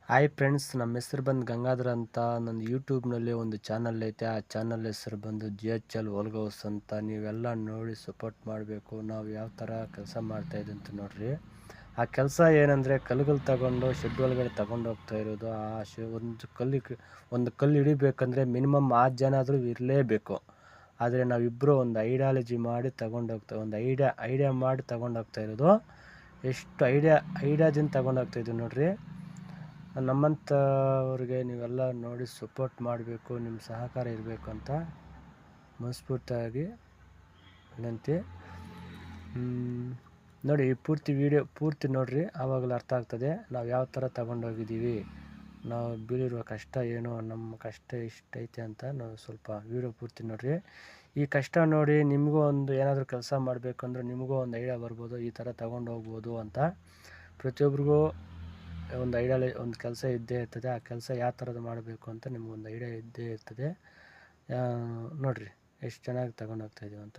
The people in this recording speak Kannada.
ಹಾಯ್ ಫ್ರೆಂಡ್ಸ್, ನಮ್ಮ ಹೆಸರು ಬಂದು ಗಂಗಾಧರ ಅಂತ. ನನ್ನ ಯೂಟ್ಯೂಬ್ನಲ್ಲಿ ಒಂದು ಚಾನಲ್ ಐತೆ. ಆ ಚಾನಲ್ ಹೆಸರು ಬಂದು GHL ಓಲ್ಗ್ ಹೌಸ್ ಅಂತ. ನೀವೆಲ್ಲ ನೋಡಿ ಸಪೋರ್ಟ್ ಮಾಡಬೇಕು. ನಾವು ಯಾವ ಥರ ಕೆಲಸ ಮಾಡ್ತಾಯಿದ್ದೀವಿ ಅಂತ ನೋಡ್ರಿ. ಆ ಕೆಲಸ ಏನಂದರೆ, ಕಲ್ಲುಗಳು ತಗೊಂಡು ಶೆಡ್ ಒಳಗಡೆ ತಗೊಂಡು ಹೋಗ್ತಾ ಇರೋದು. ಒಂದು ಕಲ್ಲು ಹಿಡಿಬೇಕಂದ್ರೆ ಮಿನಿಮಮ್ 6 ಜನ ಆದರೂ ಇರಲೇಬೇಕು. ಆದರೆ ನಾವಿಬ್ಬರು ಒಂದು ಐಡಿಯಾಲಜಿ ಮಾಡಿ ತಗೊಂಡೋಗ್ತಾ ಐಡಿಯಾ ಮಾಡಿ ತಗೊಂಡೋಗ್ತಾ ಇರೋದು. ಎಷ್ಟು ಐಡಿಯಾದಿಂದ ತಗೊಂಡೋಗ್ತಾಯಿದ್ದೀವಿ ನೋಡ್ರಿ. ನಮ್ಮಂಥವ್ರಿಗೆ ನೀವೆಲ್ಲ ನೋಡಿ ಸಪೋರ್ಟ್ ಮಾಡಬೇಕು, ನಿಮ್ಮ ಸಹಕಾರ ಇರಬೇಕು ಅಂತ ಮನಸ್ಫೂರ್ತಿಯಾಗಿ ವಿನಂತಿ. ನೋಡಿ, ವಿಡಿಯೋ ಪೂರ್ತಿ ನೋಡಿರಿ, ಆವಾಗಲೂ ಅರ್ಥ ಆಗ್ತದೆ ನಾವು ಯಾವ ಥರ ತಗೊಂಡೋಗಿದ್ದೀವಿ, ನಾವು ಬೀಳಿರುವ ಕಷ್ಟ ಏನು, ನಮ್ಮ ಕಷ್ಟ ಇಷ್ಟೈತೆ ಅಂತ. ನಾವು ಸ್ವಲ್ಪ ವಿಡಿಯೋ ಪೂರ್ತಿ ನೋಡಿರಿ. ಈ ಕಷ್ಟ ನೋಡಿ ನಿಮಗೂ ಏನಾದರೂ ಕೆಲಸ ಮಾಡಬೇಕಂದ್ರೆ ನಿಮಗೂ ಒಂದು ಐಡಿಯಾ ಬರ್ಬೋದು, ಈ ಥರ ತಗೊಂಡು ಹೋಗ್ಬೋದು ಅಂತ. ಪ್ರತಿಯೊಬ್ಬರಿಗೂ ಒಂದು ಕೆಲಸ ಇದ್ದೇ ಇರ್ತದೆ. ಆ ಕೆಲಸ ಯಾವ ಥರದ್ದು ಮಾಡಬೇಕು ಅಂತ ನಿಮಗೊಂದು ಐಡಿಯಾ ಇದ್ದೇ ಇರ್ತದೆ. ನೋಡಿರಿ ಎಷ್ಟು ಚೆನ್ನಾಗಿ ತಗೊಂಡು ಹೋಗ್ತಾಯಿದ್ದೀವಿ ಅಂತ.